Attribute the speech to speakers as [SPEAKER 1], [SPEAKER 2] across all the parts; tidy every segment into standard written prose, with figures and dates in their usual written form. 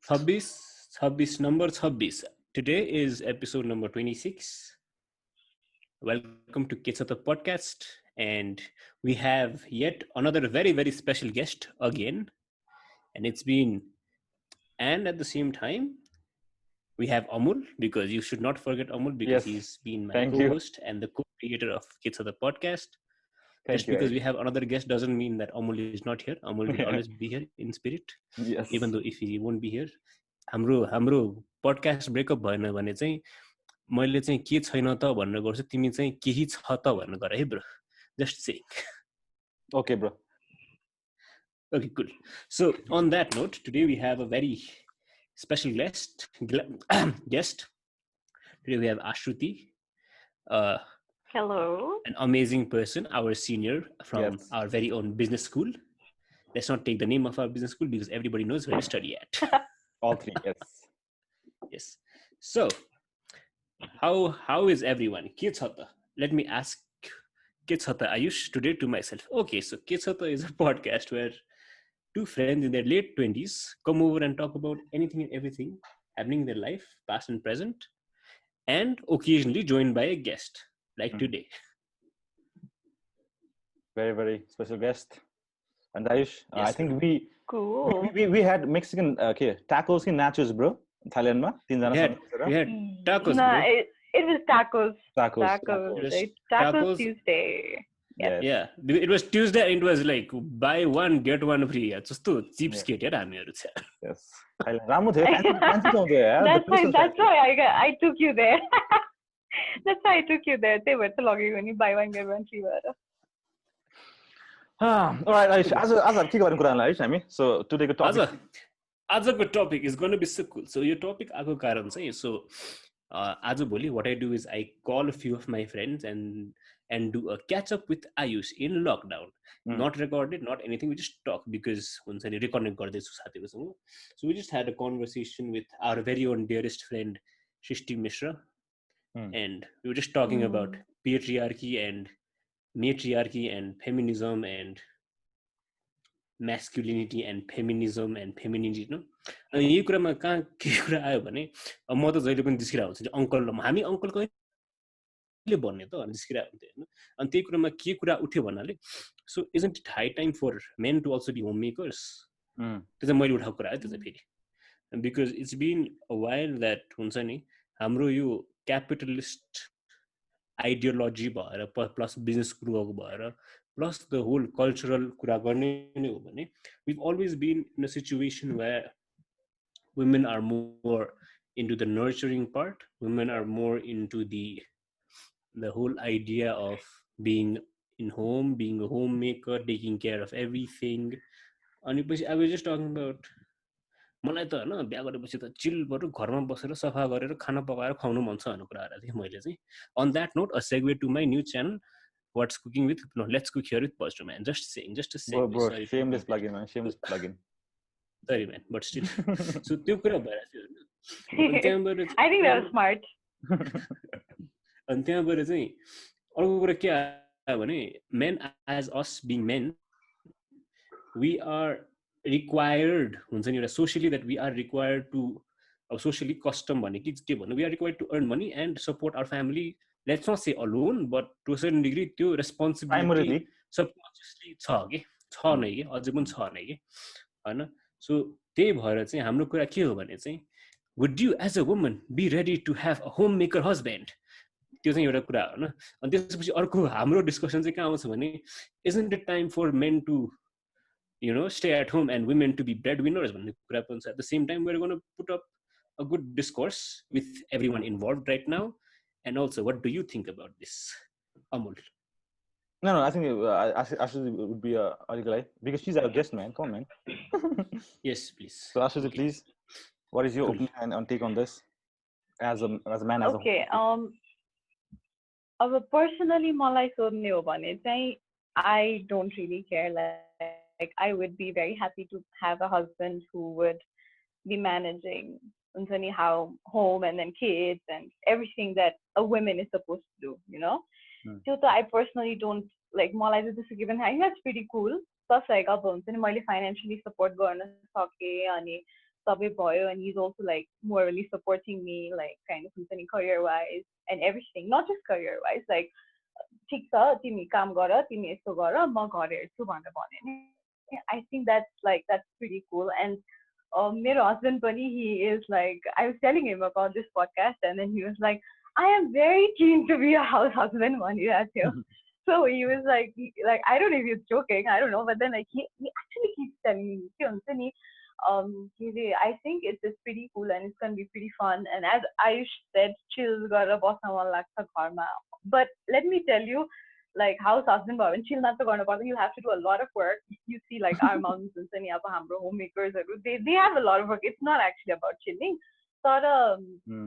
[SPEAKER 1] 26 number 26. Today is episode number 26. Welcome to kechhatapodcast, and we have yet another very special guest again, and and at the same time we have Amul, because you should not forget Amul, because
[SPEAKER 2] Yes,
[SPEAKER 1] he's been my
[SPEAKER 2] thank you.
[SPEAKER 1] co-host and the co-creator of Kechhatapodcast.
[SPEAKER 2] Thank
[SPEAKER 1] Just
[SPEAKER 2] you,
[SPEAKER 1] because
[SPEAKER 2] Aish.
[SPEAKER 1] we have another guest doesn't mean that Amul is not here. Amul will always be here in spirit,
[SPEAKER 2] Yes.
[SPEAKER 1] even though if he won't be here. हाम्रो podcast breakup भएन भने चाहिँ मैले चाहिँ के छैन त भनेर गर्छु, तिमी चाहिँ केही छ त भनेर गर है bro. Just saying.
[SPEAKER 2] Okay, bro.
[SPEAKER 1] Okay, cool. So on that note, today we have a very special guest. Today we have Ashruti.
[SPEAKER 3] Hello.
[SPEAKER 1] An amazing person, our senior from our very own business school. Let's not take the name of our business school because everybody knows where we study at.
[SPEAKER 2] All three, yes.
[SPEAKER 1] Yes. So, how is everyone? Ke chha ta? Let me ask Ke chha ta Ayush today to myself. Okay, so Ke chha ta is a podcast where two friends in their late 20s come over and talk about anything and everything happening in their life, past and present, and occasionally joined by a guest, like today.
[SPEAKER 2] Very special guest. And Aish,
[SPEAKER 1] Yes,
[SPEAKER 2] I think
[SPEAKER 3] Cool.
[SPEAKER 2] we had Mexican tacos and nachos, bro. Thailand ma.
[SPEAKER 1] We had tacos,
[SPEAKER 3] Nah,
[SPEAKER 1] bro.
[SPEAKER 3] it was tacos.
[SPEAKER 2] Tacos.
[SPEAKER 3] Right?
[SPEAKER 1] Tacos.
[SPEAKER 3] Tacos Tuesday.
[SPEAKER 2] Yes.
[SPEAKER 1] Yeah, it was Tuesday and it was like buy one get one free. Just to cheapskate yaar हामीहरु चाहिँ.
[SPEAKER 2] Yes. Thailand. Ramu थियो, fancy ठाउँ थियो यार.
[SPEAKER 3] That's why I took you there. That's why I took you there. त्यही भएर चाहिँ लगेको नि buy one get one free भएर.
[SPEAKER 2] All right, Aish. आज के गर्ने कुरा Aish हामी? So todayको topic.
[SPEAKER 1] आजको topic is going to be so cool. So yo topic आको कारण चाहिँ आज भोलि what I do is I call a few of my friends and do a catch up with Ayush in lockdown. Not recorded, not anything. We just talk because हुन्छ नि recording गर्दैछु साथीहरुसँग. So we just had a conversation with our very own dearest friend Shrishti Mishra, and we were just talking about patriarchy and matriarchy and feminism and masculinity and feminism and femininity, no? अनि यही कुरामा कहाँ के कुरा आयो भने म त जहिले पनि जिस्किरा हुन्छ अंकल हामी अंकल कहिले भन्ने त जिस्किरा हुन्थ्यो हैन. अनि त्यही कुरामा के कुरा उठ्यो भन्नाले सो isn't it high time for men to also be homemakers? त्यो चाहिँ मैले उठाएको कुरा हो त्यो चाहिँ फेरि, because it's been a while that हुन्छ नि हाम्रो यो capitalist ideology भएर प्लस बिजनेस ग्रो भएर plus the whole cultural कुरा गर्ने नै हो भने we've always been in a situation where women are more into the nurturing part, women are more into the whole idea of being in home, being a homemaker, taking care of everything. अनि पछि I was just talking about मलाई त हैन बिहा गरेपछि त chill बरु घरमा बसेर सफा गरेर खाना पकाएर खुवाउनु मन छ भन्ने कुरा आएर थियो मैले चाहिँ. On that note, a segue to my new channel, What's Cooking with Let's Cook Here with Pastor Man. Just saying, just a segue.
[SPEAKER 2] Bro, shameless plug-in, man. Shameless plug-in.
[SPEAKER 1] Sorry, man, but still. So त्यो कुरा भइरहेको थियो.
[SPEAKER 3] I think that was smart.
[SPEAKER 1] अनि त्यहाँबाट चाहिँ अर्को कुरा के आयो भने men as us being men, we are required हुन्छ नि एउटा socially that we are required to socially custom भने के भन्नु, we are required to earn money and support our family. Let's not say alone, but to a certain degree त्यो responsibility subconsciously छ नै के अझै पनि छ नै के हैन. सो त्यही भएर चाहिँ हाम्रो कुरा के हो भने चाहिँ would you as a woman be ready to have a homemaker husband? त्यो चाहिँ एउटा कुरा हो हैन. अनि त्यसपछि अर्को हाम्रो डिस्कसन चाहिँ कहाँ आउँछ भने isn't it time for men to stay at home and women to be breadwinners भन्ने कुरा पनि छ. At the same time, we're going to put up a good discourse with everyone involved right now. And also, what do you think about this, Amul?
[SPEAKER 2] No, I think Ashruti would be Adhikari because she's our guest, man. Come on, man.
[SPEAKER 1] Yes, please.
[SPEAKER 2] So Ashruti, please, what is your opinion and take on this as a man, as
[SPEAKER 3] okay, अब personally मलाई सोध्ने हो भने चाहिँ I don't really care. Like I would be very happy to have a husband who would be managing how home and then kids and everything that a woman is supposed to do, So I personally don't like मलाई चाहिँ त्यस्तो given I think that's pretty cool. Plus like अब हुन्छ नि मैले financially support गर्न सके अनि sabai bhayo, and he's also like morally supporting me, like kind of career wise and everything, not just career wise, like ठिक छ तिमी काम गर तिमी यस्तो गर म घर हेर्छु भनेर भन्यो नि. I think that's pretty cool. And मेरो husband पनि, he is like, I was telling him about this podcast, and then he was like, I am very keen to be a house husband भनिरहेको थियो. So he was like I don't know if he's joking, I don't know, but then like he actually keeps telling me के हुन्छ नि, I think it's pretty cool and it's gonna be pretty fun. And as Ayush said, chill गरेर बस्न मन लाग्छ घरमा. But let me tell you, like house husband भयो भने chill मात्र गर्नु पर्दैन, you have to do a lot of work. You see like our moms हुन्छ नि, अब हाम्रो homemakers, they have a lot of work. It's not actually about chilling. तर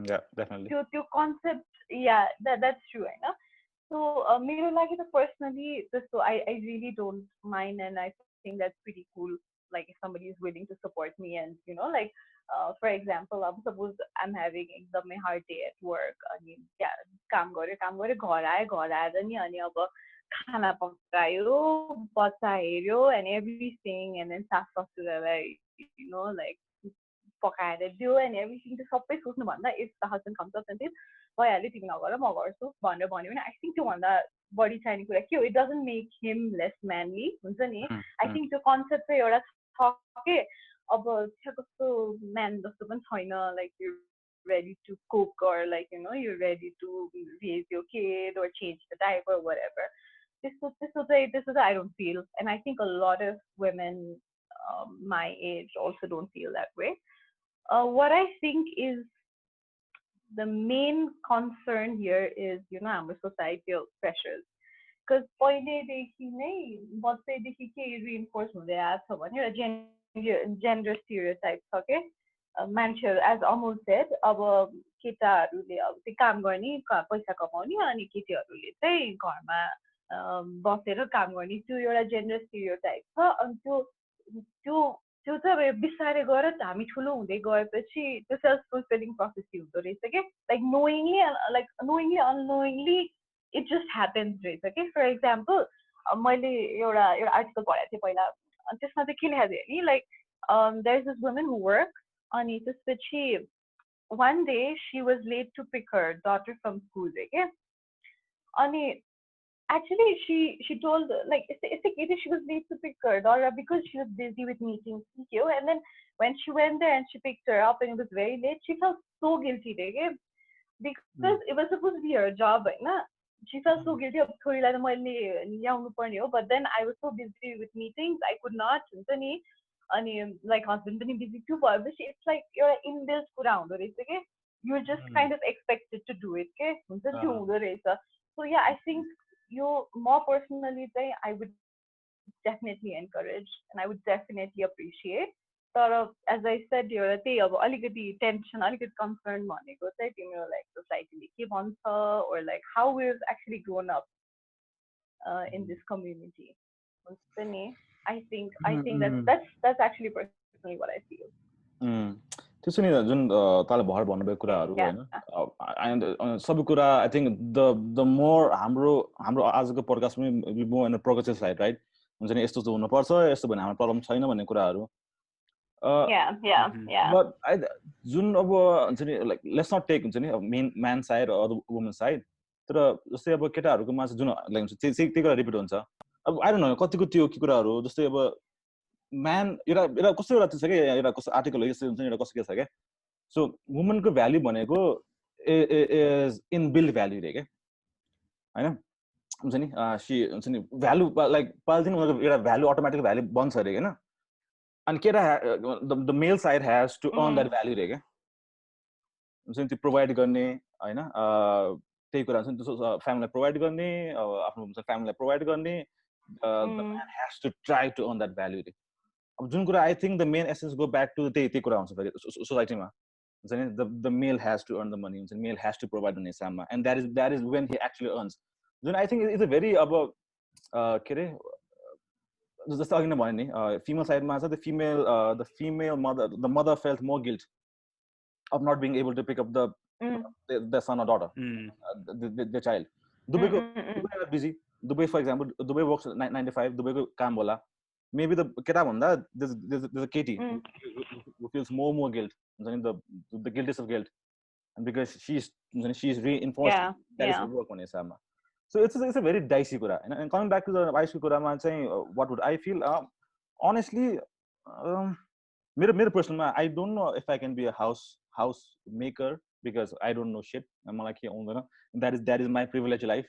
[SPEAKER 2] yeah, definitely.
[SPEAKER 3] त्यो concept, yeah, that's true, Hahn. So मेरो लागि त personally त्यस्तो I really don't mind, and I think that's pretty cool. Like if somebody is willing to support me, and you know, like for example, suppose I'm having एकदमै hard day at work, अनि काम गरे घर आएर नि अनि अब खाना पकायो, बच्चा हेर्यो and everything, and then सास ससुरालाई you know like पकाएर दियो and everything, त्यो सबै सोच्नु भन्दा if the husband comes up and says भइहाल्यो तिमी नगर म गर्छु भनेर भन्यो भने I think त्यो भन्दा बढी चाहिने कुरा के हो, it doesn't make him less manly हुन्छ नि. I think त्यो concept चाहिँ एउटा छ के, अब कस्तो man जस्तो पनि छैन, like you're ready to cook, or like you know you're ready to raise your kid or change the diaper or whatever. This is I don't feel, and I think a lot of women my age also don't feel that way. What I think is the main concern here is, you know, our societal pressures. Because पहिलेदेखि नै बच्चैदेखि के reinforce हुँदै आएको छ भने एउटा gender stereotype छ के, मान्छेहरू as Amol said, अब केटाहरूले अब त्यो काम गर्ने, पैसा कमाउने, अनि केटीहरूले चाहिँ घरमा बसेर काम गर्ने, त्यो एउटा gender stereotype छ. अनि त्यो चाहिँ अब बिस्तारै गएर हामी ठुलो हुँदै गएपछि त्यो सेल्फ फुलफिलिङ प्रोसेस हुँदो रहेछ के, like knowingly unknowingly it just happens रहेछ के. फर एक्जाम्पल मैले एउटा आर्टिकल पढेको थिएँ पहिला, त्यसमा चाहिँ के लेखेको थियो नि, like there is this woman who works, अनि त्यसपछि one day she was late to pick her daughter from school के, अनि actually she told like it's okay she was late to pick her daughter because she was busy with meetings, and then when she went there and she picked her up and it was very late, she felt so guilty because it was supposed to be her job, right? She felt so guilty of छोरीलाई त मैले ल्याउनु पर्ने हो, but then I was so busy with meetings I could not हुन्छ नि, अनि like husband पनि busy too भएपछि it's like एउटा inbuilt कुरा हुँदो रहेछ के, you're just kind of expected to do it के, हुन्छ नि त्यो हुँदो रहेछ. So yeah, I think more personally I would definitely encourage and I would definitely appreciate. But as I said, त्यही अब अलिकति tension, अलिकति concern भनेको चाहिँ तिम्रो like society ले के भन्छ, or like how we've actually grown up in this community. I think that's actually personally what I feel.
[SPEAKER 2] त्यसो नि जुन ताले भर भन्नुभएको कुराहरु हैन, सबै कुरा आई थिंक द मोर हाम्रो आजको पोडकास्ट पनि we more in a progressive side, right? हुन्छ नि यस्तो हुनु पर्छ, यस्तो भने हाम्रो प्रब्लम छैन भन्ने कुराहरु. बट जुन अब हुन्छ नि लाइक लेट्स नट टेक हुन्छ नि म्यान साइड अर वुमन साइड, तर जस्तै अब केटाहरुको मा जुन लाइक हुन्छ त्यही कुरा रिपिट हुन्छ. अब आई डोन्ट नो कतिको त्यो के कुराहरु, जस्तै अब म्यान एउटा कस्तो एउटा छ के, एउटा कस्तो आर्टिकल हो यस्तो हुन्छ एउटा कस्तो के छ के. सो वुमन को भ्यालु भनेको इज इनबिल्ट भ्यालु रे के हैन, हुन्छ नि सी हुन्छ नि भ्यालु लाइक पाल्दिन उनीहरुको एउटा भ्यालु अटोमेटिक भ्यालु बन्छ रे हैन. अनि केटा the male side has to earn that value रे के, हुन्छ नि त्यो प्रोवाइड गर्ने हैन, त्यही कुरा हुन्छ नि फ्यामिलीलाई प्रोवाइड गर्ने, आफ्नो हुन्छ फ्यामिलीलाई प्रोवाइड गर्ने, the man has to try to earn that value रे. अब जुन कुरा I think the main essence go back to त्यही कुरा हुन्छ फेरि सोसाइटीमा, हुन्छ नि the male has to earn the money, हुन्छ नि मेल हैज टु प्रोवाइड भन्ने हिसाबमा, and that is when he actually earns, जुन I think is a very अब के रे जस्तो अघि नै भने नि फिमेल साइडमा छ the female mother felt more guilt of not being able to pick up the son or daughter, the child. Dubai are busy. Dubai, for example, Dubai works 9 to 5. Dubai ko kaam bola. Maybe the keta banda there's a Katie who feels more guilt, the guiltiness of guilt, and because she's reinforced that is her work on हिसाबमा. So it's a very dicey कुरा. And coming back to the wifeको कुरामा चाहिँ what would I feel? Honestly, मेरो personal, I don't know if I can be a house maker because I don't know shit. मलाई के आउँदैन. That is my privileged life.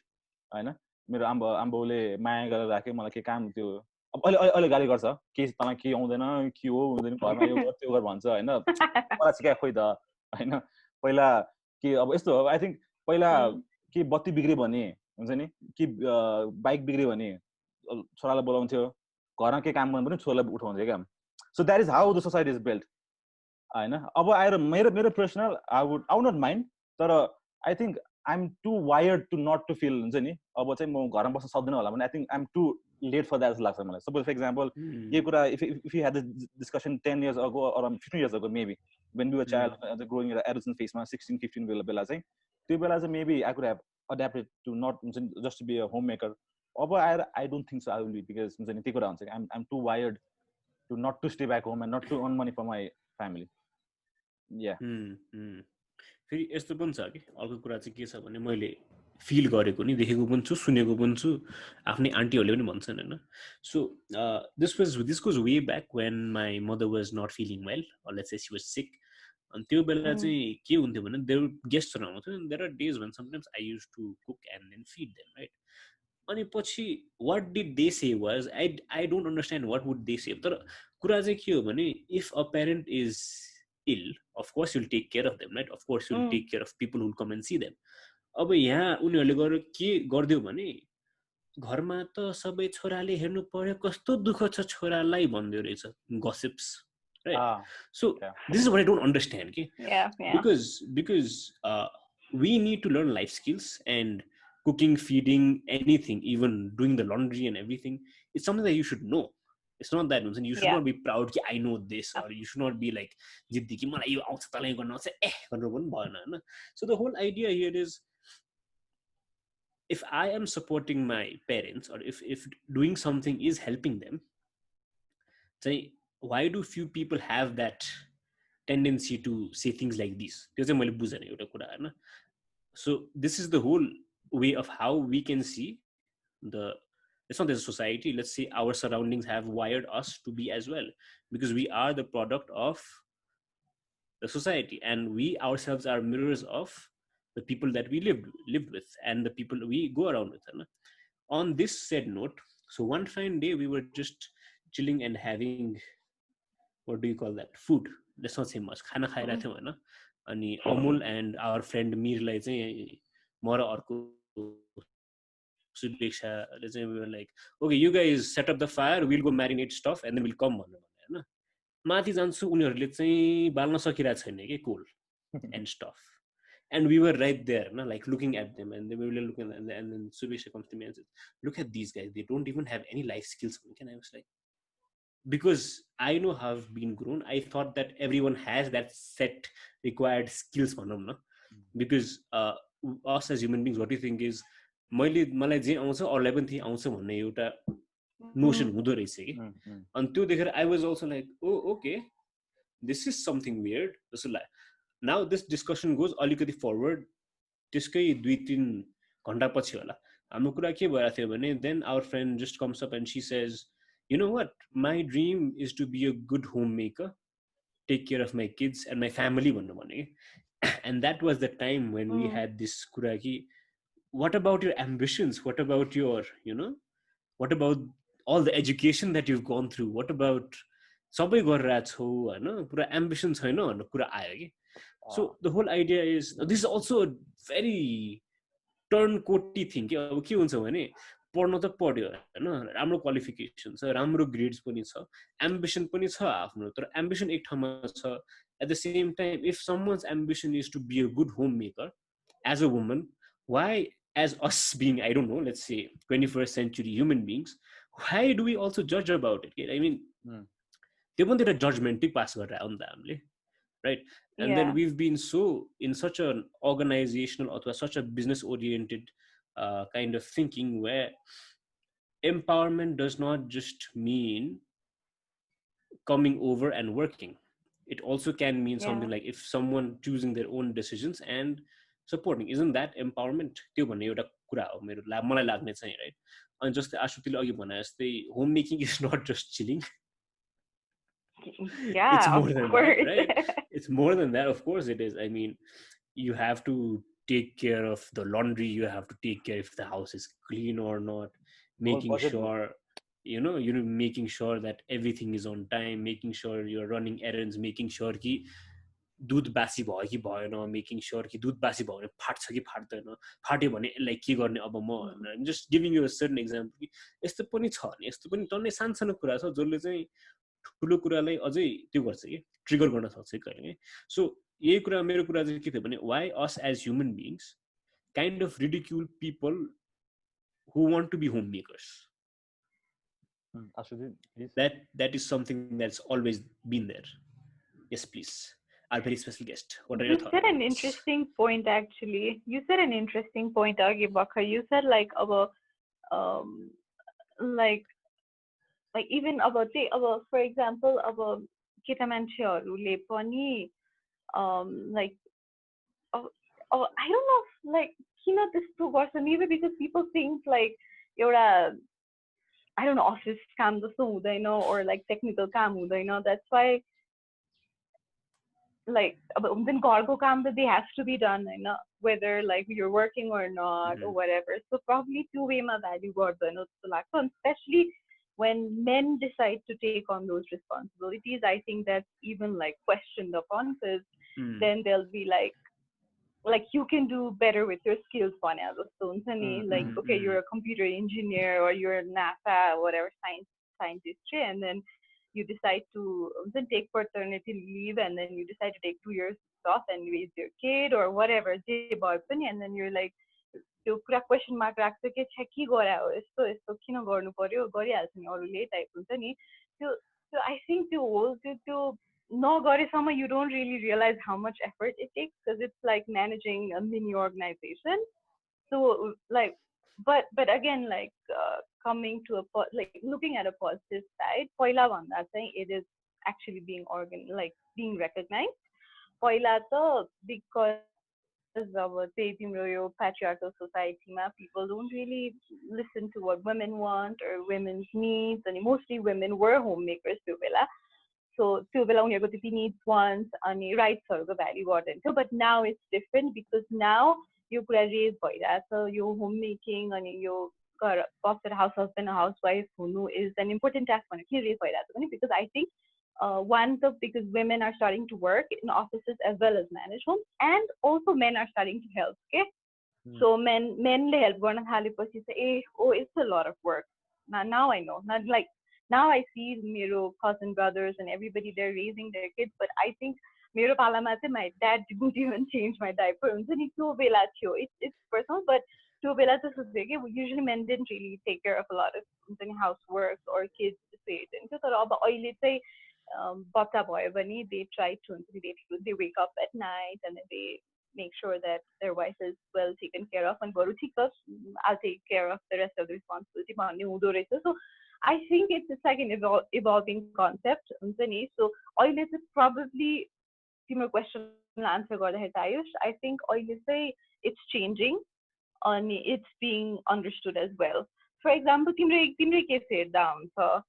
[SPEAKER 2] हैन, मेरो आम्बाउले माया गरेर राखे, मलाई के काम त्यो अब अहिले गाली गर्छ, के तँलाई के आउँदैन, के हो हुँदैन, घरमा यो गर त्यो गर भन्छ हैन. मलाई सिकाए खोइ त हैन. पहिला के अब यस्तो हो, आई थिंक पहिला के बत्ती बिग्रियो भने हुन्छ नि, कि बाइक बिग्रियो भने छोरालाई बोलाउँथ्यो, घरमा के काम गर्नु पनि छोरालाई उठाउँथ्यो क्या. So that is how the society is built. हैन, अब आएर मेरो personal I would not mind, तर I think I'm too wired to not to feel हुन्छ नि, अब चाहिँ म घरमा बस्न सक्दिनँ होला भने I think I'm too late for that लाग्छ मलाई. Suppose for example यो कुरा if you had this discussion 10 years ago or 15 years ago maybe when we were child growing at adolescent phase मा 16-15 बेला चाहिँ त्यो बेला चाहिँ maybe I could have adapted to not just to be a homemaker. अब आएर I don't think so I will be, because हुन्छ नि त्यो कुरा हुन्छ, I'm too wired to not to stay back home and not to earn money for my family. Yeah.
[SPEAKER 1] फेरि यस्तो पनि छ कि अर्को कुरा चाहिँ के छ भने मैले फिल गरेको नि, देखेको पनि छु, सुनेको पनि छु, आफ्नै आन्टीहरूले पनि भन्छन् हैन. So this goes way back when my mother was not feeling well, or let's say she was sick. अनि त्यो बेला चाहिँ के हुन्थ्यो भने देयर गेस्टहरू आउँथ्यो, and there are days when sometimes I used to cook and then feed them, right? अनि पछि what did they say was I don't understand what would they say. तर कुरा चाहिँ के हो भने if a parent is ill, of course you'll take care of them, right? Of course you'll take care of people who will come and see them. अब यहाँ उनीहरूले गएर के गर्दियो भने घरमा त सबै छोराले हेर्नु पर्यो, कस्तो दुःख छ छोरालाई भन्दियो रहेछ, gossips, right? So this is what I don't understand, okay? Because we need to learn life skills, and cooking, feeding, anything, even doing the laundry and everything, it's something that you should know. It's not that you should not be proud कि I know this, or you should not be like जिद्दी कि मलाई यो आउँछ तँलाई गर्न आउँछ भनेर पनि भएन हैन. So the whole idea here is if I am supporting my parents, or if doing something is helping them, say why do few people have that tendency to say things like this? त्यो चाहिँ मैले बुझेन एउटा कुरा हैन. So this is the whole way of how we can see it's not as a society, let's say our surroundings have wired us to be as well, because we are the product of the society, and we ourselves are mirrors of the people that we lived with and the people we go around with. On this said note, so one fine day we were just chilling and having, what do you call that, food, let's not say much, खाना खाइरहेको थियौँ हैन. अनि Amul and our friend मीरलाई चाहिँ म र अर्को सुदेक्षाले चाहिँ we were like, okay, you guys set up the fire, we'll go marinate stuff and then we'll come भनेर भने हैन. माथि जान्छु, उनीहरूले चाहिँ बाल्न सकिरहेको छैन के coal and stuff, and we were right there, like looking at them, and then we were looking at them, and then Subisha comes to me and says, look at these guys, they don't even have any life skills. And I was like, because I know how I've been grown, I thought that everyone has that set required skills, because us as human beings, what we think is मलाई जे आउँछ अरूलाई पनि त्यही आउँछ भन्ने एउटा notion हुँदो रहेछ कि. अनि त्यो देखेर I was also like, oh okay, this is something weird. जस्तो लाग्यो. Now this discussion goes अलिकति forward, त्यसकै 2-3 घण्टा पछि होला हाम्रो कुरा के भइरहेको थियो भने then our friend just comes up and she says, you know what, my dream is to be a good homemaker, take care of my kids and my family भन्नु भने. And that was the time when we had this कुरा कि what about your ambitions, what about your, what about all the education that you've gone through, what about सबै गरिरहेको छौ हैन, पुरा ambition छैन भन्ने कुरा आयो कि. So the whole idea is, this is also a very टर्नकोटी थिङ कि. अब के हुन्छ भने पढ्न त पढ्यो हैन, राम्रो क्वालिफिकेसन छ, राम्रो ग्रेड्स पनि छ, एम्बिसन पनि छ आफ्नो, तर एम्बिसन एक ठाउँमा छ. At the same time, if someone's ambition is to be a good homemaker as a woman, why, as us being, I don't know, let's say 21st century human beings, why do we also judge about it? I mean, त्यो पनि एउटा जजमेन्टै पास गरेर आयो नि त हामीले, right? And then we've been so in such an organizational or such a business oriented kind of thinking where empowerment does not just mean coming over and working. it also can mean something like if someone choosing their own decisions and supporting, isn't that empowerment? त्यो भन्ने एउटा कुरा हो मेरो मलाई लाग्ने चाहिँ, right? अनि जस्तै आश्रुतिले अघि भने जस्तै home making is not just chilling. It's more than that, right? It's more than that. Of course it is. I mean, you have to take care of the laundry. You have to take care if the house is clean or not, making sure, making sure that everything is on time, making sure you're running errands, making sure कि दुध बासी भयो कि भएन, making sure कि दुध बासी भयो भने फाट्छ कि फाट्दैन, फाट्यो भने यसलाई के गर्ने अब म just giving you a certain example कि यस्तो पनि छ भने यस्तो पनि टन्नै सानो कुरा छ जसले चाहिँ ठुलो कुरालाई अझै त्यो गर्छ कि ट्रिगर गर्न सक्छ कहिले. सो यही कुरा मेरो कुरा चाहिँ के थियो भने why us as human beings kind of ridicule people who want to be home makers. That is something that's always been there. Yes, please. Our very special guest. What are your thoughts?
[SPEAKER 3] You said an interesting point, actually. You said an interesting point, Bakar. You said like about like even about for example about केटा मान्छेहरूले पनि like I don't know like किन त्यस्तो गर्छ, maybe because people think like एउटा I don't know office काम जस्तो हुँदैन or like technical काम हुँदैन. That's why like then घरको काम that they have to be done, whether like you're working or not or whatever. So probably two way ma value गर्दैन जस्तो लाग्छ, especially when men decide to take on those responsibilities. I think that's even like questioned upon, because then they'll be like you can do better with your skills like okay, you're a computer engineer or you're a NASA or whatever scientist, and then you decide to then take paternity leave, and then you decide to take 2 years off and raise your kid or whatever, and then you're like त्यो कुरा question mark राख्छ के छ के गरायो यस्तो यस्तो किन गर्नु पर्यो, गरिहाल्छ नि अरूले टाइप हुन्छ नि त्यो. आई थिङ्क त्यो होल त्यो नगरेसम्म you don't really realize how much effort it takes, because it's like managing a mini organization. So like but again like coming to like looking at a positive side, पहिला भन्दा चाहिँ it is actually being being recognized. पहिला त because of the patriarchal society, people don't really listen to what women want or women's needs, and mostly women were homemakers त्यो बेला. So त्यो बेला उनीहरुको त्यति needs, wants अनि राइट्सहरुको भ्याल्यु गर्दैन. But now it's different, because now यो कुरा रेज भइरहेछ, यो home making अनि यो बसेर हाउस हस्बेन्ड हाउस वाइफ हुनु इज एन इम्पोर्टेन्ट टास्क भनेर किन रेज भइरहेछ भने because I think one, because women are starting to work in offices as well as manage homes, and also men are starting to help. Okay, so men help गर्न थालेपछि चाहिँ oh, it's a lot of work. Now I know, not like now I see मेरो cousin brothers and everybody, they're raising their kids, but I think मेरो पालामा चाहिँ my dad didn't even change my diaper. हुन्छ नि त्यो बेला थियो, it's personal, but त्यो बेला चाहिँ सोच्थ्यो कि usually men didn't really take care of a lot of हुन्छ नि housework or kids थियो. तर अब अहिले चाहिँ बच्चा भयो भने they try to they wake up at night and then they make sure that their wife is well taken care of, and बरु ठिक छ I'll take care of the rest of the responsibility भन्ने हुँदो रहेछ. So I think it's like an evolving concept हुन्छ नि. So अहिले चाहिँ probably तिम्रो question answer गर्दाखेरि आयुष, I think अहिले चाहिँ it's changing and it's being understood as well. For example, तिम्रो के हेर्दा हुन्छ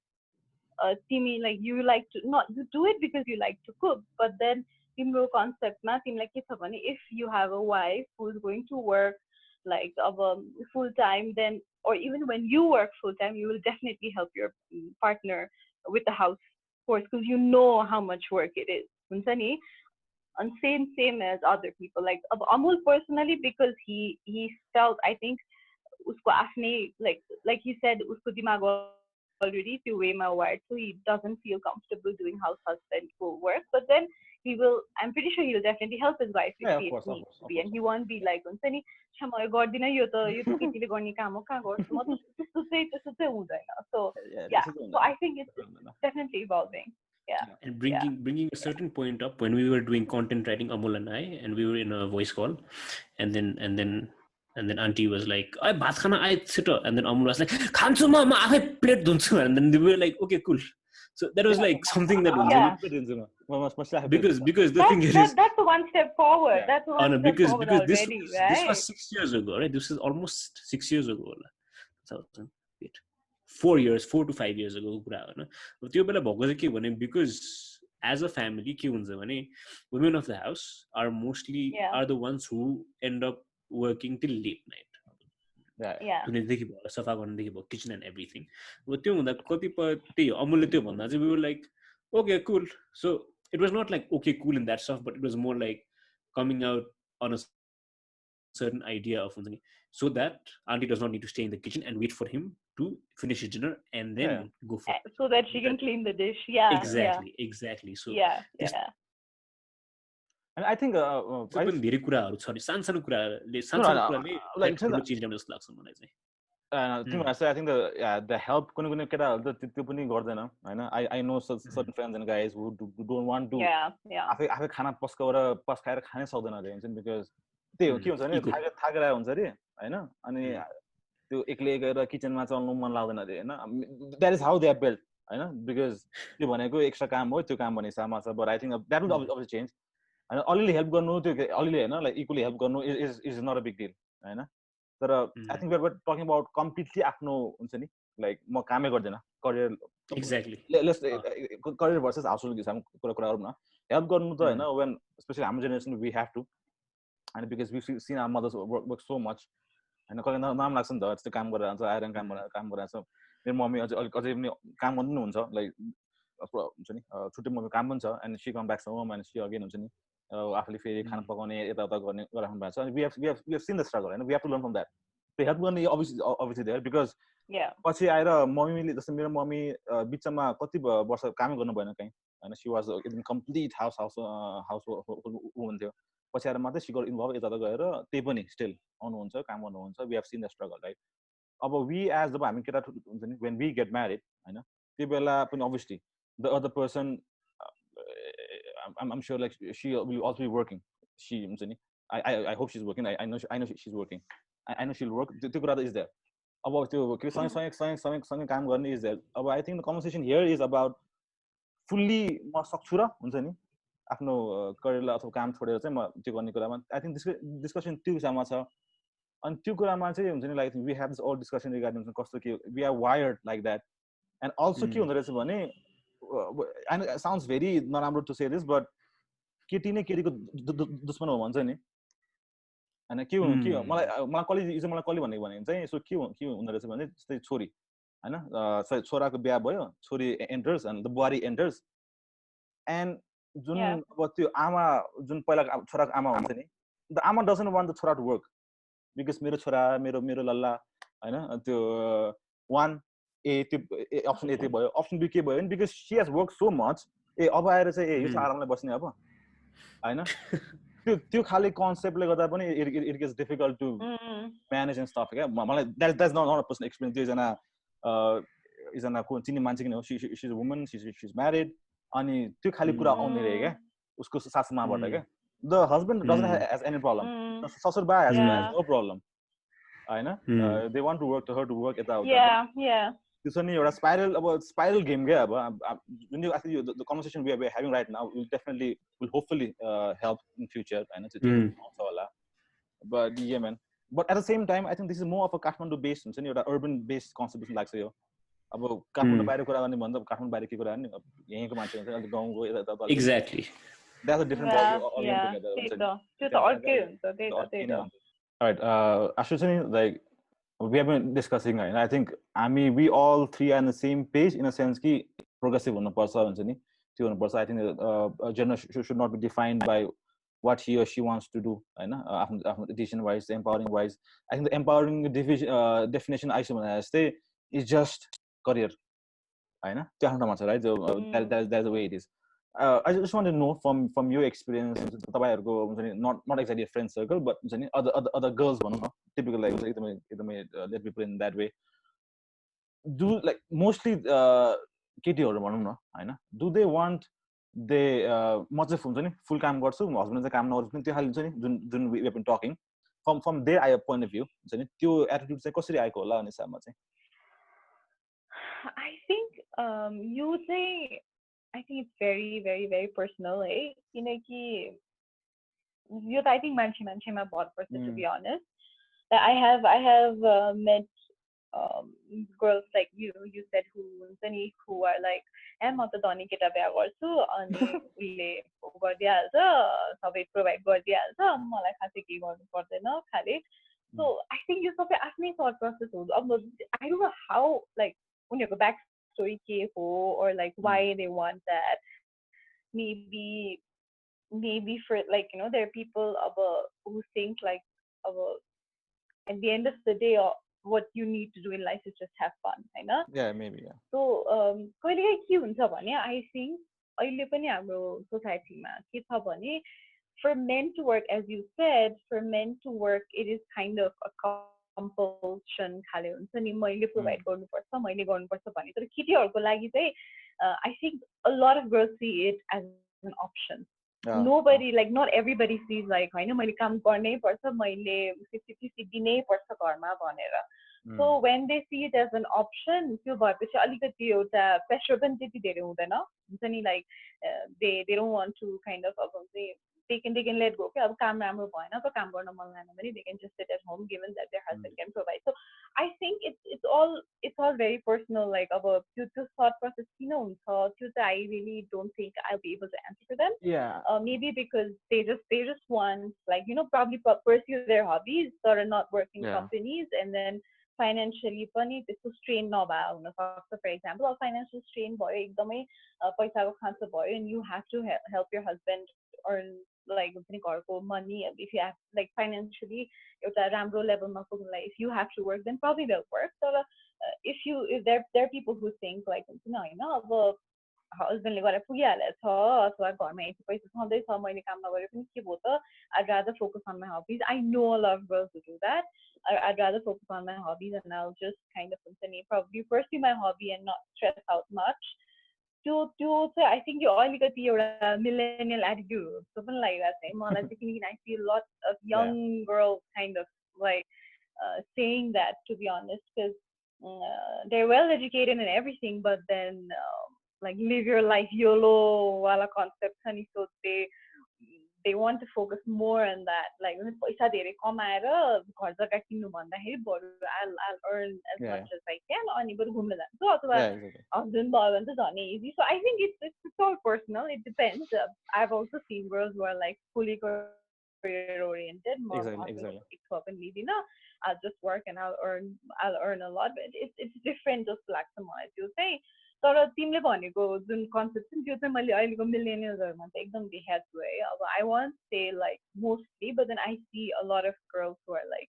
[SPEAKER 3] तिमी like you like to not you do it because you like to cook, but then तिम्रो concept मा तिमीलाई के छ भने if you have a wife who's going to work like full time, then or even when you work full time, you will definitely help your partner with the house chores, because you know how much work it is हुन्छ नि. And same as other people, like Amul personally, because he felt, I think usko afne like he said usko dimag already to way my wired, so he doesn't feel comfortable doing house husband work, but then he will, I'm pretty sure he will definitely help his wife if he needs to be, and he won't be like हुन्छ नि क्षमा गर्दिन यो त केटीले गर्ने काम हो कहाँ गर्छु म त्यस्तो चाहिँ हुँदैन. So yeah, so I think it's definitely evolving. Yeah.
[SPEAKER 1] And bringing a certain point up, when we were doing content writing, Amol and I, and we were in a voice call, and then auntie was like, "I bhat khana I sit," and then Amol was like, "Khanchu ma afai plate dhunchu," and then we were like, "Okay, cool." So that was like something that because the thing is
[SPEAKER 3] that's one step forward.
[SPEAKER 2] Yeah.
[SPEAKER 3] That's one step
[SPEAKER 1] because
[SPEAKER 3] forward
[SPEAKER 1] because
[SPEAKER 3] already,
[SPEAKER 1] this
[SPEAKER 3] right?
[SPEAKER 1] was 6 years ago, right? This is almost 6 years ago होला 2008 4 to 5 years ago कुरा हैन त्यो बेला भएको चाहिँ के भने because as a family के हुन्छ भने women of the house are mostly are the ones who end up working till late night. धुनेदेखि भयो सफा गर्नेदेखि भयो किचन एन्ड एभ्रिथिङ अब त्यो हुँदा कतिपय त्यही हो अमूल्य त्यो भन्दा चाहिँ we were like okay cool so it was not like okay cool in that stuff but it was more like coming out on a certain idea of so that auntie does not need to stay in the kitchen and wait for him to finish his dinner and then go for
[SPEAKER 3] so that she can clean the dish.
[SPEAKER 1] Exactly so
[SPEAKER 2] and I think
[SPEAKER 1] पनि धेरै कुराहरु छ नि सानो कुराले like ठुलो change ल्याउन जस्तो लाग्छ मलाई चाहिँ
[SPEAKER 2] तिमीहरु चाहिँ I think the help कुनै केटाहरु त त्यो पनि गर्दैन हैन I know certain friends and guys who don't want to आफै खाना पस्काएर खानै सक्दैन रे हुन्छ because त्यही हो के हुन्छ भने थाकेर हुन्छ रे हैन अनि त्यो एक्लै गएर किचनमा चल्नु मन लाग्दैन रे हैन that is how they are built Hahn because त्यो भनेको एक्स्ट्रा काम हो त्यो काम भन्ने हिसाबमा छ but I think that will obviously change हैन अलिअलि हेल्प गर्नु त्यो अलिअलि हैन लाइक इक्वली हेल्प गर्नु is not a big deal हैन तर I think we are talking about completely आफ्नो हुन्छ नि लाइक म कामै गर्दैन करियर करियर भर्सेस हाउसहोल्ड हिसाबमा कुरा गरौँ न हेल्प गर्नु त हैन when especially हाम्रो generation we have to and because we've seen our mothers work so much and कहिले नाम लाग्छ नि त त्यस्तो काम गरेर हुन्छ आएर काम गरेर मेरो मम्मी अझै पनि काम गर्नु हुन्छ लाइक हुन्छ नि छुट्टै मम्मी काम पनि छ and she come back home and she again हुन्छ नि आफूले फेरि खाना पकाउने यताउता गर्ने गरिराख्नु भएको छ and we have seen the struggle and we have to learn from that to help गर्ने obviously there because पछि आएर मम्मीले जस्तो मेरो मम्मी बिचमा कति वर्ष कामै गर्नु भएन कहीँ हैन she was एकदम कम्प्लिट हाउस वुमन थियो पछि आएर मात्रै she got involved यताउता गएर त्यही पनि स्टिल आउनुहुन्छ काम गर्नुहुन्छ we have seen the struggle right अब we as जब हामी केटा हुन्छ नि when we get married हैन त्यो बेला पनि obviously the other person I'm sure like she will also be working she हुन्छ नि I hope she's working I know she's working I know she'll work त्यो कुरा त is there अब त्यो के सँगै काम गर्ने is there अब I think the conversation here is about fully म सक्छु र हुन्छ नि आफ्नो करियरलाई अथवा काम छोडेर चाहिँ म त्यो गर्ने कुरामा I think डिस्कसन त्यो विषयमा छ अनि त्यो कुरामा चाहिँ हुन्छ नि like we have this all discussion regarding कस्तो के we are wired like that and also के हुँदो रहेछ भने and it sounds very नराम्रो to say this but केटी नै केटीको दुश्मन हो भन्छ नि हैन के मलाई कली भनेको भने चाहिँ सो के हुँदो रहेछ भने जस्तै छोरी हैन छोराको बिहा भयो छोरी एन्टर्स and the बुहारी एन्टर्स and जुन अब त्यो आमा जुन पहिला छोराको आमा हुन्छ नि the आमा doesn't want the छोरा to work because मेरो छोरा मेरो लल्ला हैन त्यो one ए त्यो अप्सन ए त्यो भयो अप्सन बी के भयो नि because she has worked so much अब आएर चाहिँ यो चाहिँ आरामले बस्ने अब हैन त्यो खाली कन्सेप्टले गर्दा पनि it gets difficult to manage and stuff क्या मलाई that's not a personal experience त्यो एकजना को चिन्ने मान्छे किन हो she's a woman she's married अनि त्यो खाली कुरा आउने रहे क्या उसको सासुमाबाट क्या the husband doesn't have any problem ससुरबा has no problem Hahn they want to work to her to work यता त्यो छ नि एउटा स्पाइरल गेम क्या अब जुन I think the conversation we are having right now will hopefully help in future हैन त्यो आउँछ होला but yeah man but at the same time I think this is more of a Kathmandu based हुन्छ नि एउटा urban based concept जस्तो लाग्छ यो अब काठमाडौँ बाहिर कुरा गर्ने भन्दा काठमाडौँ बाहिर के कुरा गर्ने यहीँको मान्छे हुन्छ अलि गाउँको यता
[SPEAKER 1] exactly
[SPEAKER 2] that's a different ball
[SPEAKER 3] त्यो त अर्कै हुन्छ त्यही त
[SPEAKER 2] alright Ashruti like we have been discussing and I think we all three are on the same page in a sense कि progressive हुनुपर्छ हुन्छ नि त्यो हुनुपर्छ I think gender should not be defined by what he or she wants to do हैन आफ्नो decision wise empowering wise I think the empowering definition iso भने जस्तै is just career हैन त्यो आफ्नो ठाउँमा छ right that's the way it is I just want to know from your experience तपाईहरुको हुन्छ नि not exactly a friend circle but हुन्छ नि other girls भनौं न typical like एकदमै let me put in that way do like mostly केटीहरु भनौं न हैन do they want म चाहिँ हुन्छ नि फुल काम गर्छु हस्बन्डले चाहिँ काम नगर्छु त्यो खाली हुन्छ नि जुन we have been talking from their point of view हुन्छ नि त्यो एटिट्युड चाहिँ कसरी आएको होला अनि हिसाबमा चाहिँ
[SPEAKER 3] I think You say, I think it's very, very, very personal, eh? किनकि यो त I think मान्छेमा बहुत पर्छ, to be honest. I have met girls like you said who are like, म त धनी केटा बिहा गर्छु अनि उसले गरिदिइहाल्छ, सबै प्रोभाइड गरिदिइहाल्छ, मलाई खासै केही गर्नु पर्दैन खालि. So I think यो सबै आफ्नै thought process हो. अब I don't know how, like, उनीहरूको back story के हो, or like why they want that. Maybe for, like, there are people who think like at the end of the day, what you need to do in life is just have fun, right?
[SPEAKER 2] Yeah, maybe, yeah.
[SPEAKER 3] So कहिलेकाहीँ के हुन्छ भने I think अहिले पनि हाम्रो सोसाइटीमा के छ भने, for men to work, as you said, for men to work, it is kind of a compulsion खाले हुन्छ नि, मैले प्रोभाइड गर्नुपर्छ, मैले गर्नुपर्छ भन्ने. तर केटीहरूको लागि चाहिँ I think a lot of girls see it as an option. Nobody, like, not everybody sees like, होइन मैले काम गर्नै पर्छ, मैले 50-50 दिनै पर्छ घरमा भनेर. So when they see it as an option, त्यो भएपछि अलिकति एउटा प्रेसर पनि त्यति धेरै हुँदैन, हुन्छ नि, like they don't want to kind of they can let go. अब काम राम्रो भएन त काम गर्न मन लागेन भने they can just sit at home, given that their husband can provide. So I think it's all very personal. Like अब त्यो thought process किन हुन्छ, त्यो चाहिँ I really don't think I'll be able to answer for them.
[SPEAKER 2] Yeah.
[SPEAKER 3] Maybe because they just want, like, probably pursue their hobbies that are not working companies, and then financially पनि त्यस्तो strain नभए हुन सक्छ. For example, financial strain भयो, एकदमै पैसाको खाँचो भयो, and you have to help your husband earn, like, घरको money. If you have, like, financially एउटा राम्रो levelमा पुग्नलाई, if you have to work, then probably they'll work. तर if there are people who think like, होइन, अब husbandले गरेर पुगिहालेछ अथवा घरमा यति पैसा छँदैछ, मैले काम नगरे पनि के भयो त, I'd rather focus on my hobbies. I know a lot of girls who do that. I'd rather focus on my hobbies, and I'll just kind of probably pursue my hobby and not stress out much. त्यो चाहिँ I think यो अलिकति एउटा millennial attitude, something like that. मलाई चाहिँ किनकि I see a lot of young girls kind of like saying that, to be honest, because they're well educated and everything, but then like live your life YOLO wala concept, and so they want to focus more on that, like पैसा धेरै कमाएर घर जग्गा किन्नु भन्दाखेरि बरु I'll earn as much as I can, अनि बरु घुम्न जान्छु, अथवा husband भयो भने चाहिँ झन् easy. So I think it's all personal. It depends. I've also seen girls who are like fully career oriented, more exactly. I'll just work and I'll earn a lot, but it's different. Just like मलाई त्यो चाहिँ, तर तिमीले भनेको जुन concept छ त्यो चाहिँ मैले अहिलेको मिलेनियल्सहरुमा चाहिँ एकदम देखेको छु है. अब I won't say like mostly, but then I see a lot of girls who are like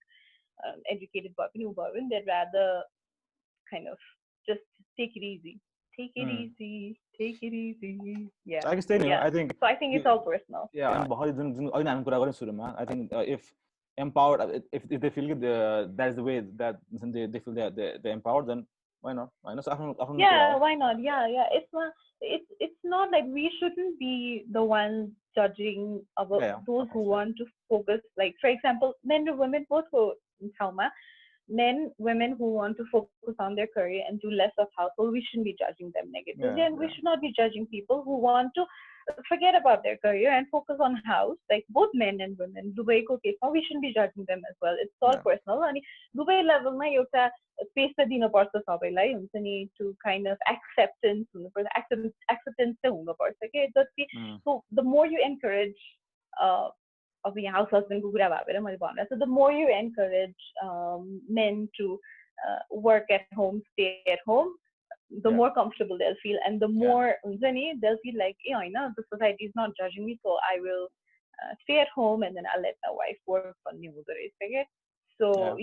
[SPEAKER 3] educated भए पनि उ भयो भने they'd rather kind of just take it easy. Take it easy. Yeah.
[SPEAKER 2] So I can say, I think.
[SPEAKER 3] So I think it's all personal.
[SPEAKER 2] Yeah. And bahari jun अहिले हामी कुरा गर्ने सुरुमा, I think if empowered, if they feel that is the way that they feel they're empowered, then why not?
[SPEAKER 3] Yeah, why not? Yeah. It's not like we shouldn't be the ones judging about those who want to focus. Like, for example, men and women both go in trauma. Men, women who want to focus on their career and do less of household, we shouldn't be judging them negatively. And we should not be judging people who want to forget about their career and focus on house. Like both men and women, Dubaiko case, we shouldn't be judging them as well. It's all personal. And Dubai level na euta space ta dinu parcha sabai हुन्छ नि, to kind of acceptance चाहिँ हुनु पर्छ के. So the more you encourage of the house husband ko कुरा भएर मैले भने, so the more you encourage men to work at home, stay at home, the more comfortable they'll feel, and the more they'll feel like, the society is not judging me, so I will stay at home and then I'll let my wife work on new okay? So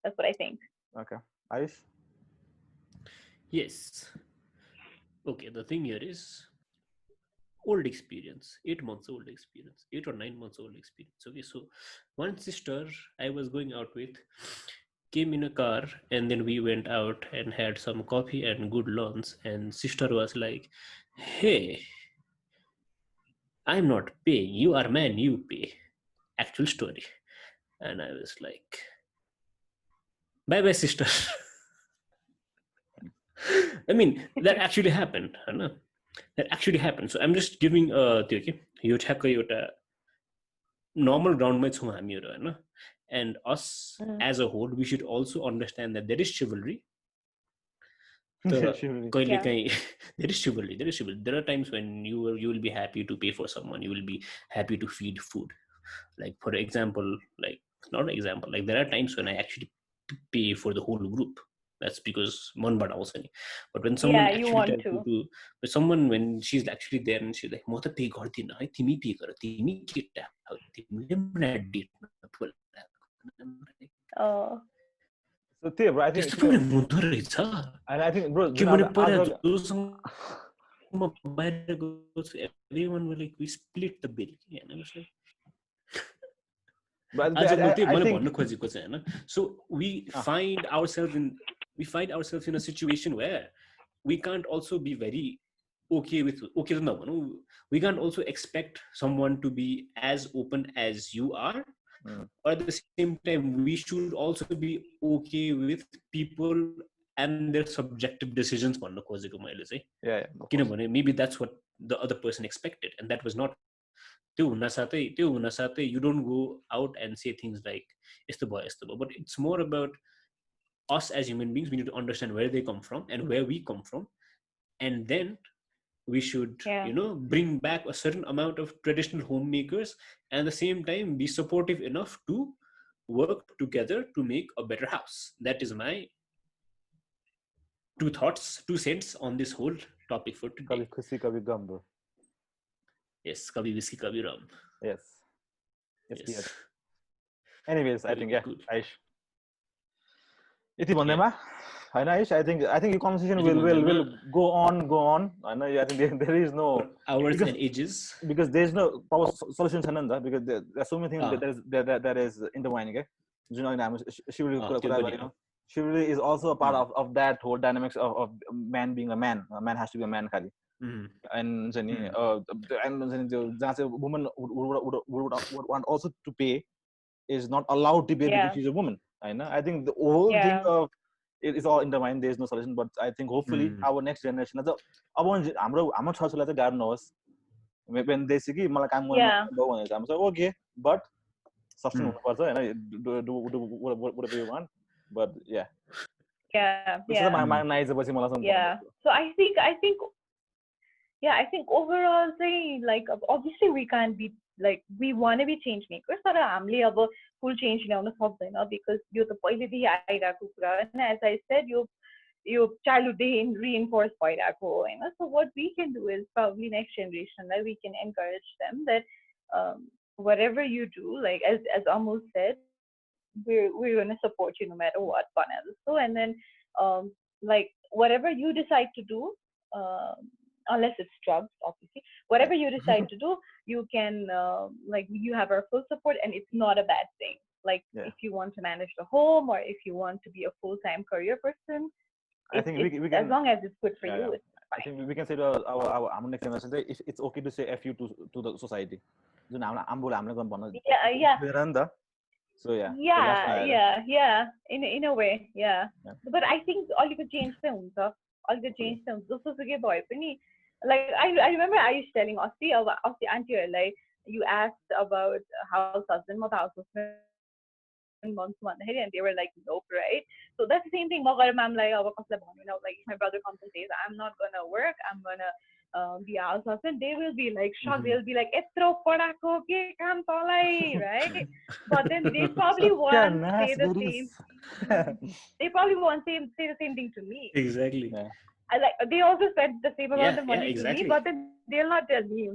[SPEAKER 3] that's what I think.
[SPEAKER 2] Okay. Ayush?
[SPEAKER 1] Yes. Okay, the thing here is old experience, 8 months old experience, 8 or 9 months old experience. Okay, so one sister I was going out with came in a car, and then we went out and had some coffee and good lunch, and sister was like, hey, I'm not paying, you are man, you pay. Actual story. And I was like, bye bye sister. I mean, that actually happened. That actually happened. So I'm just giving त्यो के यो ठ्याक्कै एउटा normal groundमै छौँ हामीहरू हैन. And us as a whole, we should also understand that there is chivalry. तर कहिले काहीँ there is chivalry. There are times when you will be happy to pay for someone. You will be happy to feed food. Like for example, like not an example. Like there are times when I actually pay for the whole group. That's because manबाट आउँछ नि. But when someone actually tells you to, but someone when she's actually there and she's like, म त पे गर्दिन है, तिमी पे गर, तिमी केटा हौ, तिमीले मलाई डेटमा बोलाएको.
[SPEAKER 3] Oh.
[SPEAKER 2] So त्यही bro, I think
[SPEAKER 1] त्यस्तो पनि हुँदो रहेछ.
[SPEAKER 2] And I think bro,
[SPEAKER 1] के भने पहिला जोसँग म बाहिर गएको everyone will like we split the bill. आज मैले भन्नु खोजेको चाहिँ हैन. So we find ourselves in a situation where we can't also be very okay to know. We can't also expect someone to be as open as you are. Or at the same time, we should also be okay with people and their subjective decisions. Maybe that's what the other person expected, and that was not. You don't go out and say things like but it's more about us as human beings. We need to understand where they come from and where we come from, and then we should bring back a certain amount of traditional homemakers, and at the same time be supportive enough to work together to make a better house. That is my 2 cents on this whole topic for today.
[SPEAKER 2] Kabhi khushi, kabhi gum, bro.
[SPEAKER 1] Yes, kabhi whiskey, kabhi rum.
[SPEAKER 2] Yes. Anyways, I think Aish. Iti bhandema, haina Aish. I think the conversation will go on. I know. I think there is no
[SPEAKER 1] hours and ages
[SPEAKER 2] because there is no power solution. Because there are so many things that is intertwining. Chivalry is also a part of that whole dynamics of man being a man. A man has to be a man, Khali. And the woman would want also to pay is not allowed to pay because she's a woman. I think the whole thing of it is all intertwined. There is no solution, but I think hopefully our next generation, when they say I'm okay, but sustain do whatever you want. But yeah.
[SPEAKER 3] So I think overall say like obviously we can't be like we want to be change makers, but हामीले अब full change ल्याउन सक्दैन because यो त पहिलेदेखि आइरहेको कुरा हैन. As I said, yo childhood देखि reinforce भइरहेको हो हैन. So what we can do is probably next generation that we can encourage them that whatever you do, like as Amul said, we're going to support you no matter what. So and then like whatever you decide to do, unless it's drugs, obviously, whatever you decide to do, you can like you have our full support, and it's not a bad thing. Like if you want to manage the home or if you want to be a full-time career person,
[SPEAKER 2] I think we can,
[SPEAKER 3] as long as it's good for you, it's fine.
[SPEAKER 2] I think we can say to our next generation, if it's okay to say F you to the society. So
[SPEAKER 3] yeah. In a way, yeah. But I think all you could change things. Like I remember I was telling Aussie auntie like you asked about house husband, months and they were like nope, right? So that's the same thing. Like if my brother comes and says I'm not gonna work, I'm gonna be a house husband, they will be like shocked. They'll be like right? But then they probably won't say the same. They probably won't say the same thing to me.
[SPEAKER 1] Exactly.
[SPEAKER 3] They also spend the same amount of money to me, but then they'll not tell me.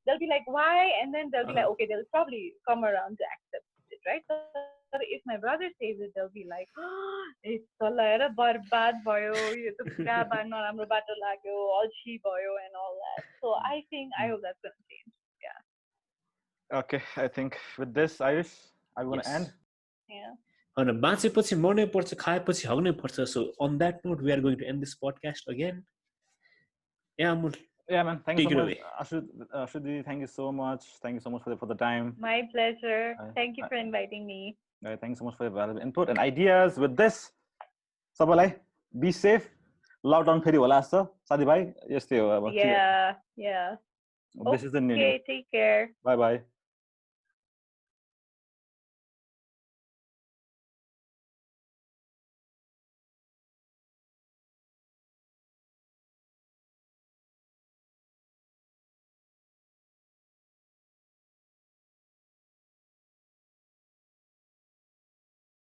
[SPEAKER 3] They'll be like, why? And then they'll be like, okay, they'll probably come around to accept it, right? So if my brother says it, they'll be like, it's barbad भयो, यो त पुरा नराम्रो बाटो लाग्यो, अल्छी भयो and all that. So I hope that's going to change. Yeah.
[SPEAKER 2] Okay, I think with this, Ayush, I'm going to end.
[SPEAKER 3] Yeah.
[SPEAKER 1] बाँचेपछि मर्नै पर्छ, खाएपछि हग्नै पर्छ. So on that note, we are going to end this podcast again. Yeah, Amul.
[SPEAKER 2] Yeah, man. Thank you so much. Ashruti, thank you so much. Thank you so much for the time.
[SPEAKER 3] My pleasure. Thank you for inviting me.
[SPEAKER 2] Thanks so much for your valuable input and ideas. With this, sabalai, be safe, lockdown फेरि होला जस्तो साथीभाइ यस्तै हो अब
[SPEAKER 3] Yeah.
[SPEAKER 2] this is the new
[SPEAKER 3] Okay, take care.
[SPEAKER 2] bye bye